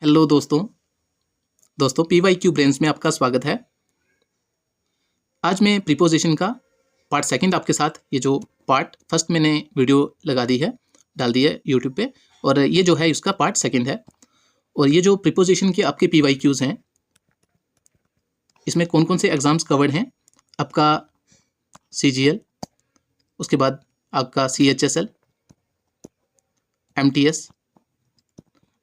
Hello दोस्तों PYQ brains में आपका स्वागत है। आज मैं प्रीपोजिशन का पार्ट सेकंड आपके साथ, ये जो पार्ट फर्स्ट मैंने वीडियो लगा दी है, डाल दी है यूट्यूब पे, और ये जो है इसका पार्ट सेकंड है। और ये जो प्रीपोजिशन के आपके PYQs हैं, इसमें कौन कौन से एग्जाम्स कवर्ड हैं, आपका CGL, उसके बाद आपका CHSL, MTS,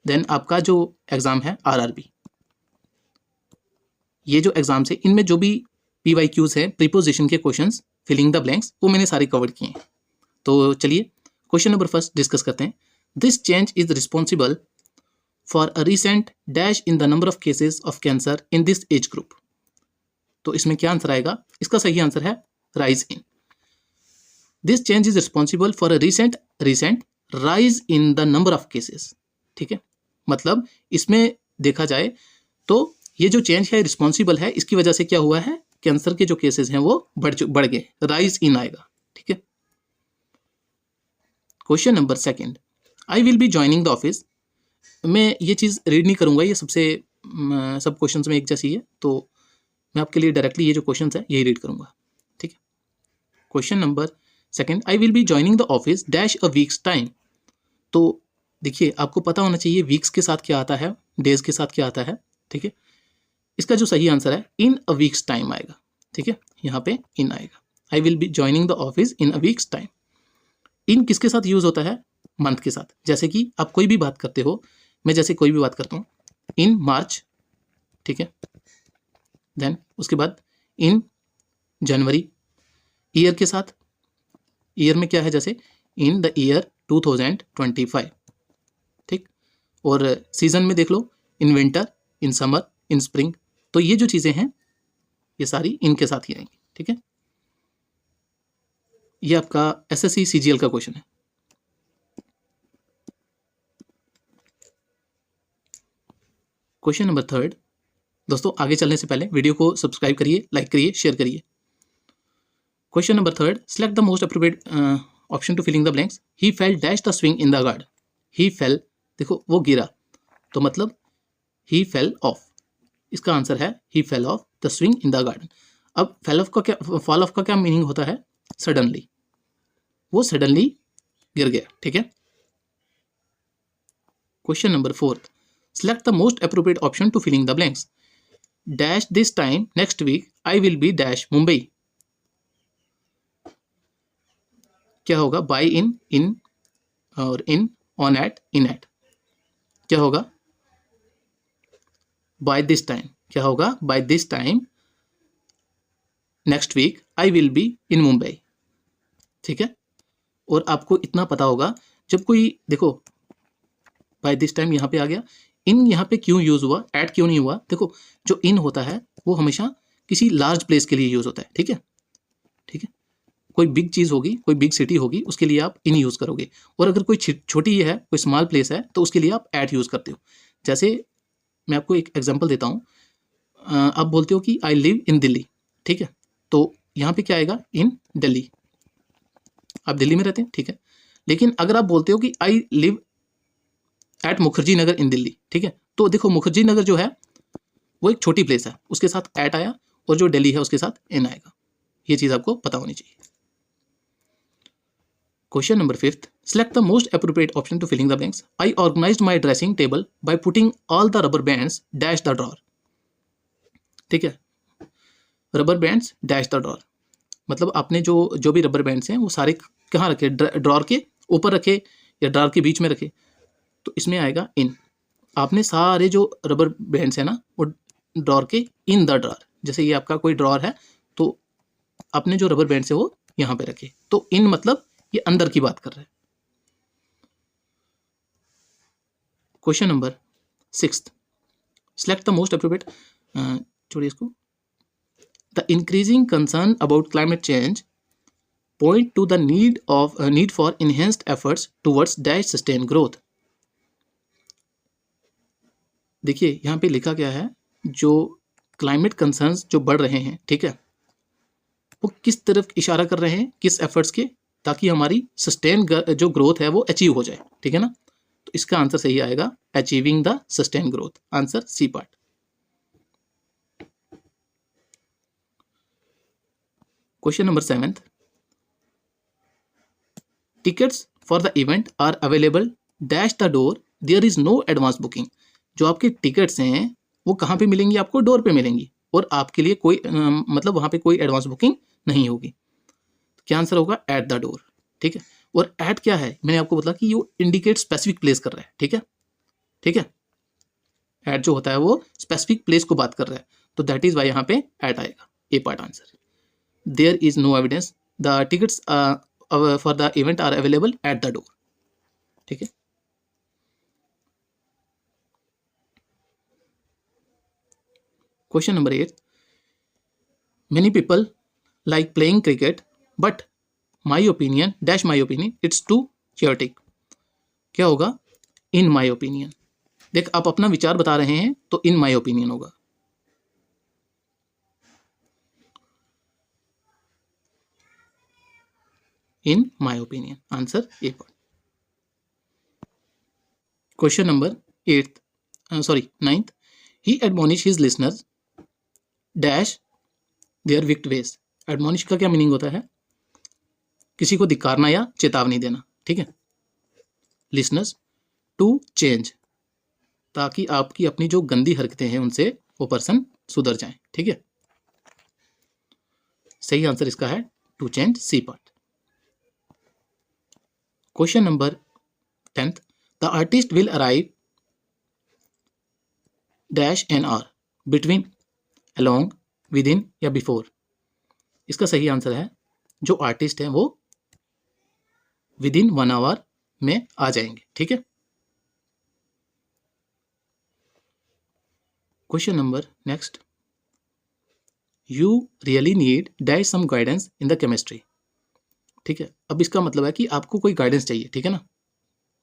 देन आपका जो एग्ज़ाम है RRB। ये जो एग्ज़ाम्स है, इनमें जो भी PYQs है, प्रीपोजिशन के क्वेश्चंस, फिलिंग द ब्लैंक्स, वो मैंने सारे कवर किए हैं। तो चलिए क्वेश्चन नंबर फर्स्ट डिस्कस करते हैं। This change is responsible for a recent dash in the number of cases of cancer in this age group. तो इसमें क्या आंसर आएगा? इसका सही आंसर है rise in. This change is responsible for a recent rise in the number of cases. ठीक है, मतलब इसमें देखा जाए तो ये जो चेंज है रिस्पॉन्सिबल है, इसकी वजह से क्या हुआ है, कैंसर के जो केसेस हैं वो बढ़ गए, राइज इन आएगा। ठीक है। Question number second, I will be joining the office. मैं ये चीज़ रीड नहीं करूंगा, ये सब क्वेश्चंस में एक जैसी है, तो मैं आपके लिए डायरेक्टली ये जो क्वेश्चन है यही रीड करूंगा। ठीक है। Question number second, I will be joining the office dash a week's time. तो देखिए, आपको पता होना चाहिए वीक्स के साथ क्या आता है, डेज के साथ क्या आता है। ठीक है, इसका जो सही आंसर है इन अ वीक्स टाइम आएगा। ठीक है, यहाँ पे इन आएगा। I will be joining the office in a week's time. In किसके साथ यूज होता है? मंथ के साथ। जैसे कि आप कोई भी बात करते हो, मैं जैसे कोई भी बात करता हूँ, इन मार्च। ठीक है, देन उसके बाद इन जनवरी। ईयर के साथ, ईयर में क्या है, जैसे इन द ईयर 2025। ठीक, और सीजन में देख लो, in winter, in summer, in spring. तो ये जो चीज़ें हैं ये सारी इनके साथ ही आएंगी। ठीक है, ये आपका SSC CGL का क्वेश्चन है। क्वेश्चन नंबर थर्ड, दोस्तों आगे चलने से पहले वीडियो को सब्सक्राइब करिए, लाइक करिए, शेयर करिए। Question number third, select the most appropriate option to filling the blanks. He fell dash the swing in the garden. He fell, देखो वो गिरा, तो मतलब ही फेल ऑफ। इसका आंसर है he fell off the swing in the garden. अब fall off का क्या मीनिंग होता है? सडनली, वो सडनली गिर गया। ठीक है। Question number fourth, select the most appropriate option to filling the blanks. Dash this time next week I will be dash Mumbai. क्या होगा? बाय इन और in, on at, in at. क्या होगा? By this time. क्या होगा? By this time next week I will be in Mumbai. ठीक है, और आपको इतना पता होगा, जब कोई, देखो बाय दिस टाइम यहाँ पे आ गया, इन यहाँ पे क्यों यूज हुआ, एट क्यों नहीं हुआ? देखो, जो इन होता है वो हमेशा किसी लार्ज प्लेस के लिए यूज होता है। ठीक है, ठीक है, कोई बिग चीज़ होगी, कोई बिग सिटी होगी, उसके लिए आप इन यूज़ करोगे। और अगर कोई छोटी है, कोई स्मॉल प्लेस है, तो उसके लिए आप एट यूज़ करते हो। जैसे मैं आपको एक एग्जांपल देता हूँ, आप बोलते हो कि आई लिव इन दिल्ली। ठीक है, तो यहाँ पे क्या आएगा? इन दिल्ली। आप दिल्ली में रहते हैं, ठीक है। लेकिन अगर आप बोलते हो कि I live at Mukherjee Nagar इन दिल्ली, ठीक है, तो देखो मुखर्जी नगर जो है वो एक छोटी प्लेस है, उसके साथ एट आया, और जो दिल्ली है उसके साथ इन आएगा। ये चीज़ आपको पता होनी चाहिए। Question number fifth, select the most appropriate option to filling the blanks. I organized my dressing table by putting all the rubber bands dash the drawer. ठीक है, rubber bands dash the drawer, मतलब आपने जो भी rubber bands हैं वो सारे कहाँ रखे? ड्रॉर के ऊपर रखे या ड्रॉर के बीच में रखे? तो इसमें आएगा इन। आपने सारे जो रबर बैंड्स हैं ना, वो ड्रॉर के इन द ड्रॉर। जैसे ये आपका कोई ड्रॉर है, तो आपने जो रबर बैंड्स है वो यहाँ पे रखे, तो इन मतलब ये अंदर की बात कर रहे हैं। Question number sixth, select the most appropriate, छोड़िए इसको। The increasing concern about climate change point two the need for enhanced efforts towards dash sustain growth. देखिए यहाँ पे लिखा गया है, जो क्लाइमेट कंसर्न्स जो बढ़ रहे हैं, ठीक है, वो किस तरफ इशारा कर रहे हैं, किस एफर्ट्स के, ताकि हमारी सस्टेन जो ग्रोथ है वो अचीव हो जाए। ठीक है ना, तो इसका आंसर सही आएगा achieving the sustain growth, answer C part. Question number 7, tickets for the event are available dash the door, there is no advance booking. जो आपके टिकट्स हैं वो कहाँ पे मिलेंगी, आपको डोर पे मिलेंगी, और आपके लिए कोई मतलब वहाँ पे कोई एडवांस बुकिंग नहीं होगी। तो क्या आंसर होगा, एट द डोर। ठीक है, और एट क्या है, मैंने आपको बताया कि ये इंडिकेट स्पेसिफिक प्लेस कर रहा है। ठीक है, ठीक है, एट जो होता है वो स्पेसिफिक प्लेस को बात कर रहा है, तो दैट इज वाई यहाँ पे एट आएगा, A part answer. There is no evidence the tickets for the event are available at the door. ठीक है, question number 8, many people like playing cricket but my opinion dash my opinion it's too chaotic। क्या होगा, in my opinion. देख, आप अपना विचार बता रहे हैं तो इन माई ओपिनियन होगा। In my opinion, answer A part. Question number 9th, he admonish his listeners dash their wicked ways. Admonish का क्या मीनिंग होता है, किसी को धिक्कारना या चेतावनी देना। ठीक है, लिसनर्स टू चेंज, ताकि आपकी अपनी जो गंदी हरकतें हैं उनसे वो पर्सन सुधर जाए। ठीक है, सही आंसर इसका है to change, C part. Question number 10th, the artist will arrive dash in or between, along, within या बिफोर। इसका सही आंसर है जो आर्टिस्ट हैं वो विद इन 1 आवर में आ जाएंगे। ठीक है, question number next, you really need dash some guidance in the chemistry. ठीक है, अब इसका मतलब है कि आपको कोई गाइडेंस चाहिए। ठीक है ना,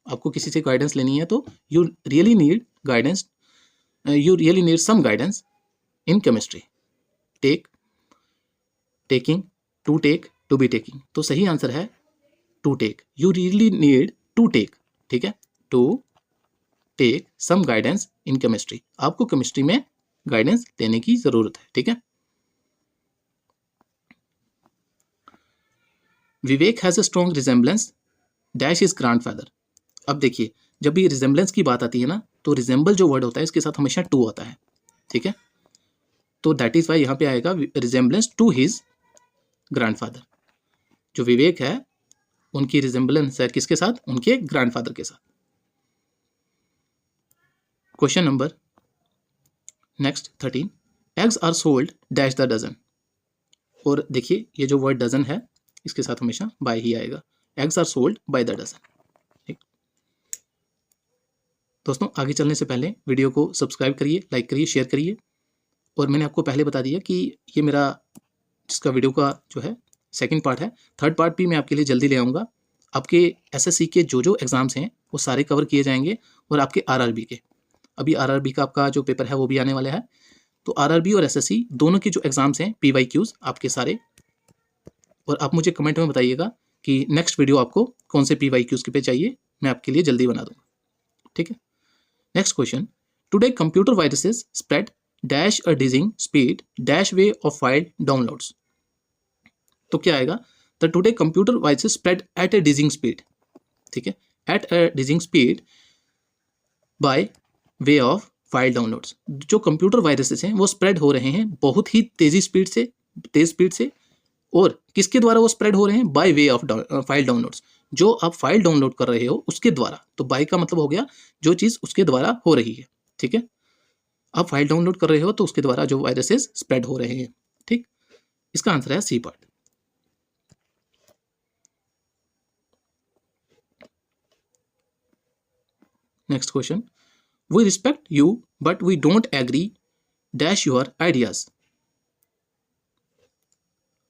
आपको किसी से गाइडेंस लेनी है तो you really need guidance, you really need some guidance in chemistry. Take, taking, to take, to be taking. तो सही आंसर है to take, you really need to take. ठीक है, to take some guidance in chemistry, आपको chemistry में guidance लेने की जरूरत है। ठीक है, Vivek has a strong resemblance dash is grandfather. अब देखिए, जब भी रिजेम्बलेंस की बात आती है ना, तो रिजेम्बल जो वर्ड होता है इसके साथ हमेशा टू आता है। ठीक है, तो दैट इज वाई यहाँ पे आएगा रिजेम्बलेंस टू हिज ग्रैंडफादर। जो विवेक है उनकी रिजेम्बलेंस है किसके साथ, उनके ग्रैंडफादर के साथ। Question number next 13, eggs are sold dash the dozen. और देखिए, ये जो वर्ड डजन है इसके साथ हमेशा बाय ही आएगा, eggs are sold by the dozen. ठीक, दोस्तों आगे चलने से पहले वीडियो को सब्सक्राइब करिए, लाइक करिए, शेयर करिए। और मैंने आपको पहले बता दिया कि ये मेरा जिसका वीडियो का जो है सेकंड पार्ट है, थर्ड पार्ट भी मैं आपके लिए जल्दी ले आऊँगा। आपके एसएससी के जो एग्ज़ाम्स हैं वो सारे कवर किए जाएंगे, और आपके आरआरबी के, अभी आरआरबी का आपका जो पेपर है वो भी आने वाला है। तो आरआरबी और एसएससी दोनों के जो एग्ज़ाम्स हैं पीवाईक्यूज़ आपके सारे, और आप मुझे कमेंट में बताइएगा कि नेक्स्ट वीडियो आपको कौन से पीवाईक्यूज़ के पे चाहिए, मैं आपके लिए जल्दी बना दूँगा। ठीक है, next question, today computer viruses spread dash a dizzying speed dash way of file downloads. तो क्या आएगा, the today computer viruses spread at a dizzying speed. ठीक है, at a dizzying speed by way of file downloads. जो computer viruses हैं वो spread हो रहे हैं बहुत ही तेज स्पीड से, और किसके द्वारा वो स्प्रेड हो रहे हैं, bye way of file downloads. जो आप फाइल डाउनलोड कर रहे हो उसके द्वारा, तो बाय का मतलब हो गया जो चीज़ उसके द्वारा हो रही है। ठीक है, आप फाइल डाउनलोड कर रहे हो तो उसके द्वारा जो वायरसेस स्प्रेड हो रहे हैं। ठीक, इसका आंसर है C part. Next question, we respect you but we don't agree dash your ideas.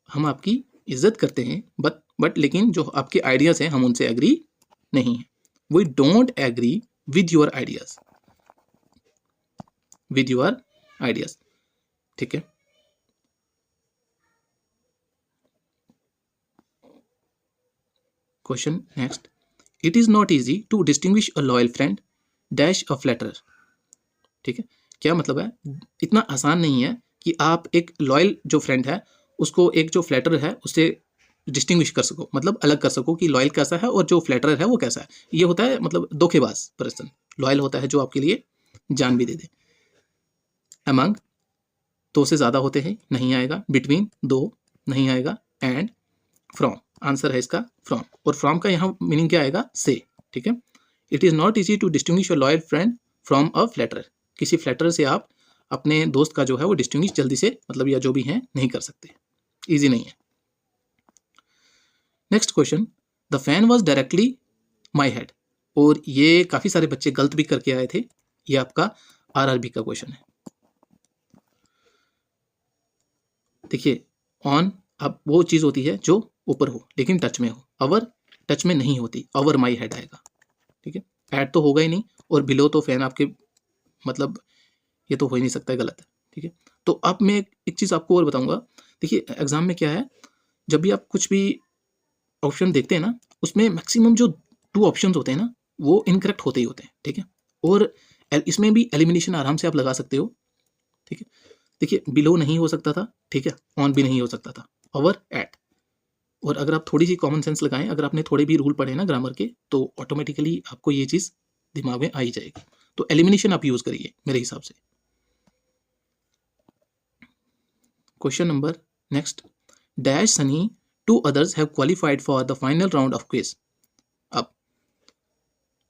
हम आपकी इज्जत करते हैं बट लेकिन जो आपके आइडियाज हैं हम उनसे एग्री नहीं है। We don't agree with your ideas, with your ideas. ठीक है, question next, it is not easy to distinguish a loyal friend dash a flatterer. ठीक है, क्या मतलब है, इतना आसान नहीं है कि आप एक लॉयल जो फ्रेंड है उसको एक जो फ्लैटर है उससे डिस्टिंग्विश कर सको, मतलब अलग कर सको कि लॉयल कैसा है और जो फ्लैटरर है वो कैसा है। ये होता है मतलब धोखेबाज पर्सन। लॉयल होता है जो आपके लिए जान भी दे दे। अमंग, 2 से ज़्यादा होते हैं, नहीं आएगा। बिटवीन, 2 नहीं आएगा। एंड, फ्रॉम, आंसर है इसका फ्रॉम। और फ्रॉम का यहाँ मीनिंग क्या आएगा, से। ठीक है, it is not easy to distinguish your loyal friend from a flatterer. किसी फ्लैटरर से आप अपने दोस्त का जो है वो डिस्टिंग्विश जल्दी से मतलब या जो भी है नहीं कर सकते, ईजी नहीं है। Next question, the fan was directly my head. और ये काफ़ी सारे बच्चे गलत भी करके आए थे। ये आपका आरआरबी का क्वेश्चन है। देखिए, ऑन अब वो चीज़ होती है जो ऊपर हो लेकिन टच में हो। अवर टच में नहीं होती, अवर माई हेड आएगा। ठीक है, एड तो होगा ही नहीं। और बिलो तो फैन आपके मतलब ये तो हो ही नहीं सकता है, गलत है। ठीक है, तो अब मैं एक चीज़ आपको और बताऊंगा। देखिए, एग्जाम में क्या है, जब भी आप कुछ भी ऑप्शन देखते हैं ना, उसमें मैक्सिमम जो 2 ऑप्शंस होते हैं ना वो इनकरेक्ट होते ही होते हैं। ठीक है, और इसमें भी एलिमिनेशन आराम से आप लगा सकते हो। ठीक है, देखिए, बिलो नहीं हो सकता था। ठीक है, ऑन भी नहीं हो सकता था, ओवर, एट। और अगर आप थोड़ी सी कॉमन सेंस लगाएं, अगर आपने थोड़े भी रूल पढ़े ना ग्रामर के, तो ऑटोमेटिकली आपको ये चीज़ दिमाग में आ ही जाएगी। तो एलिमिनेशन आप यूज़ करिए मेरे हिसाब से। Question number next, dash Sunny, 2 others have qualified for the final round of quiz। अब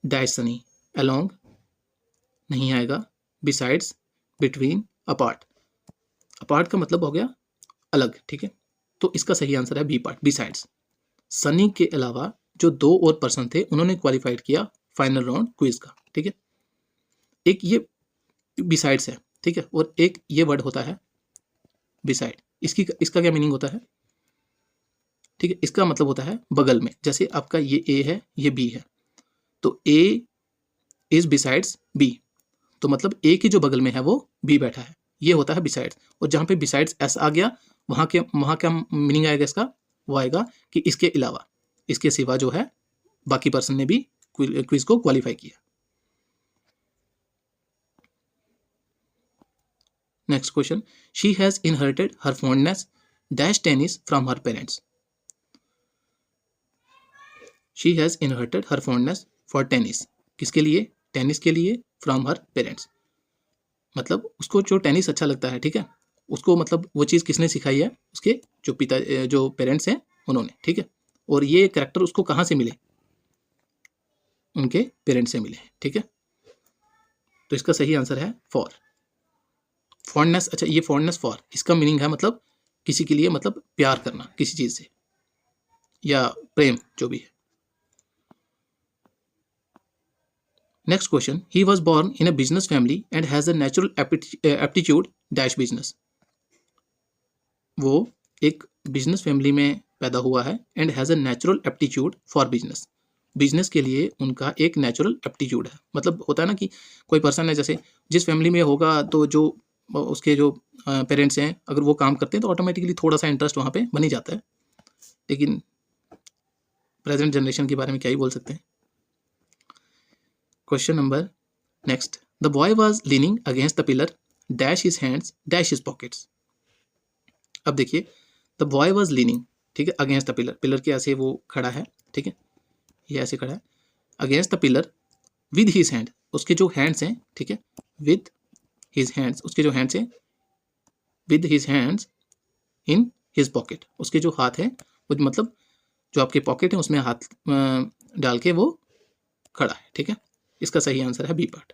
डैश सनी, along नहीं आएगा। Besides, between, apart. अपार्ट का मतलब हो गया अलग। ठीक है, तो इसका सही आंसर है बी पार्ट, बिसाइड्स। सनी के अलावा जो 2 और पर्सन थे उन्होंने क्वालिफाइड किया फाइनल राउंड क्विज का। ठीक है, एक ये बिसाइड्स है। ठीक है, और एक ये वर्ड होता है बिसाइड। इसका क्या मीनिंग होता है, ठीक है, इसका मतलब होता है बगल में। जैसे आपका ये ए है, ये बी है, तो ए इज बिसाइड्स बी, तो मतलब ए के जो बगल में है वो बी बैठा है, ये होता है बिसाइड्स। और जहाँ पे बिसाइड्स एस आ गया, वहाँ क्या मीनिंग आएगा इसका, वो आएगा कि इसके अलावा, इसके सिवा जो है बाकी पर्सन ने भी क्विज को क्वालिफाई किया। Next question, she has inherited her fondness dash tennis from her parents. She has inherited her fondness for tennis, किसके लिए, टेनिस के लिए, फ्रॉम हर पेरेंट्स। मतलब उसको जो टेनिस अच्छा लगता है, ठीक है, उसको मतलब वो चीज़ किसने सिखाई है, उसके जो पिता जो पेरेंट्स हैं उन्होंने। ठीक है, और ये कैरेक्टर उसको कहाँ से मिले, उनके पेरेंट्स से मिले। ठीक है, तो इसका सही आंसर है फॉर। फॉन्डनेस, अच्छा ये फॉन्डनेस फॉर, इसका मीनिंग है मतलब किसी के लिए, मतलब प्यार करना किसी चीज़ से या प्रेम जो भी है। Next question, he was born in a business family and has a natural aptitude dash business. वो एक बिजनेस फैमिली में पैदा हुआ है and has a natural aptitude for business. Business के लिए उनका एक नेचुरल एप्टीट्यूड है। मतलब होता है ना कि कोई पर्सन है, जैसे जिस फैमिली में होगा तो जो उसके जो पेरेंट्स हैं अगर वो काम करते हैं तो ऑटोमेटिकली थोड़ा सा इंटरेस्ट वहाँ पे बन ही जाता है। लेकिन प्रेजेंट जनरेशन के बारे में क्या ही बोल सकते हैं। Question number next, the boy was leaning against the pillar dash his hands dash his pockets. अब देखिए, द बॉय वॉज लीनिंग, ठीक है, अगेंस्ट द पिलर, पिलर के ऐसे वो खड़ा है। ठीक है, ये ऐसे खड़ा है against the pillar with his hand, उसके जो हैंड्स हैं, ठीक है, विद हिज हैंड्स, उसके जो हैंड्स हैं, with his hands in his pocket, उसके जो हाथ हैं वो मतलब जो आपके पॉकेट है उसमें हाथ डाल के वो खड़ा है। ठीक है, इसका सही आंसर है बी पार्ट।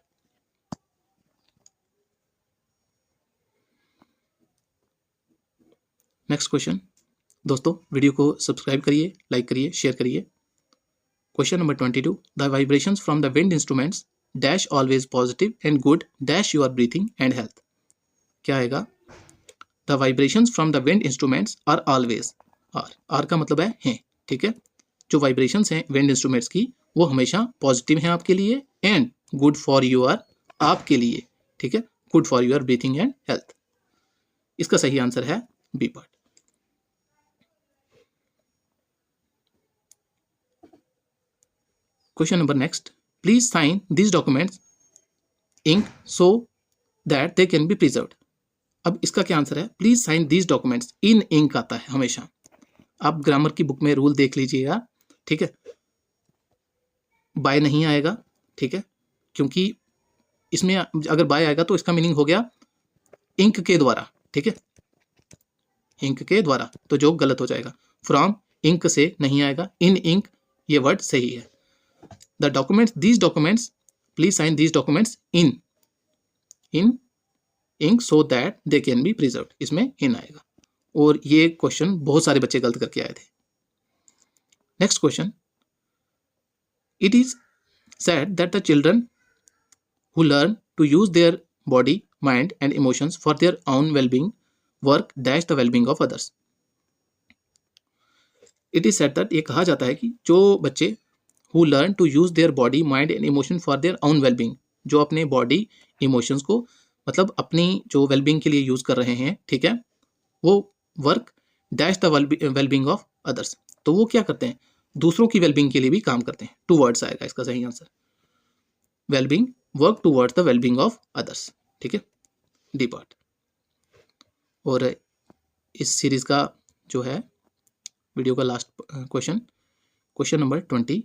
नेक्स्ट क्वेश्चन, दोस्तों वीडियो को सब्सक्राइब करिए, लाइक करिए, शेयर करिए। Question number 22, the vibrations from the wind instruments dash always positive and good dash your breathing and health. क्या आएगा, the vibrations from the wind instruments are always, are का मतलब है हैं। ठीक है, जो वाइब्रेशंस हैं विंड इंस्ट्रूमेंट्स की वो हमेशा पॉजिटिव हैं आपके लिए एंड गुड फॉर योर, आपके लिए। ठीक है, good for your breathing and health. इसका सही आंसर है B part. Question number next, please sign this documents ink so that they can be preserved. अब इसका क्या आंसर है, please sign this documents, in ink आता है हमेशा, आप ग्रामर की बुक में रूल देख लीजिएगा, ठीक है, बाय नहीं आएगा, ठीक है, क्योंकि इसमें अगर बाय आएगा तो इसका मीनिंग हो गया इंक के द्वारा, ठीक है, इंक के द्वारा, तो जो गलत हो जाएगा। फ्रॉम इंक से नहीं आएगा, इन इंक ये वर्ड सही है। The documents, these documents, please sign these documents in ink so that they can be preserved, इसमें इन आएगा। और ये क्वेश्चन बहुत सारे बच्चे गलत करके आए थे। Next question, it is said that the children who learn to use their body, mind and emotions for their own well-being work dash the well-being of others. It is said that ये कहा जाता है कि जो बच्चे who learn to use their body, mind and emotion for their own well-being, जो अपने body emotions को मतलब अपनी जो वेलबींग के लिए यूज कर रहे हैं, ठीक है, वो work dash the wellbeing of others, तो वो क्या करते हैं, दूसरों की वेलबींग के लिए भी काम करते हैं। टू वर्ड्स आएगा इसका सही answer, wellbeing, work towards the wellbeing of others, ठीक है, डी पार्ट। और इस सीरीज का जो है वीडियो का last question, question number 25,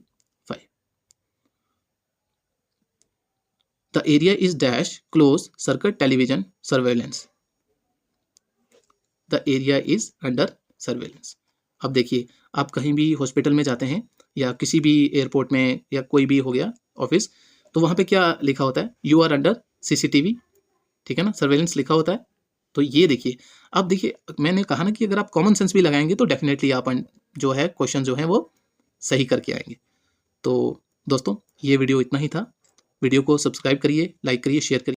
the area is dash close circuit television surveillance, the area is under surveillance. अब देखिए, आप कहीं भी हॉस्पिटल में जाते हैं या किसी भी एयरपोर्ट में या कोई भी हो गया ऑफिस, तो वहाँ पे क्या लिखा होता है, यू आर अंडर सीसीटीवी, ठीक है ना, सर्वेलेंस लिखा होता है। तो ये देखिए, अब देखिए मैंने कहा ना कि अगर आप कॉमन सेंस भी लगाएंगे तो डेफिनेटली आप जो है क्वेश्चन जो है वो सही करके आएंगे। तो दोस्तों ये वीडियो इतना ही था, वीडियो को सब्सक्राइब करिए, लाइक करिए, शेयर करिए।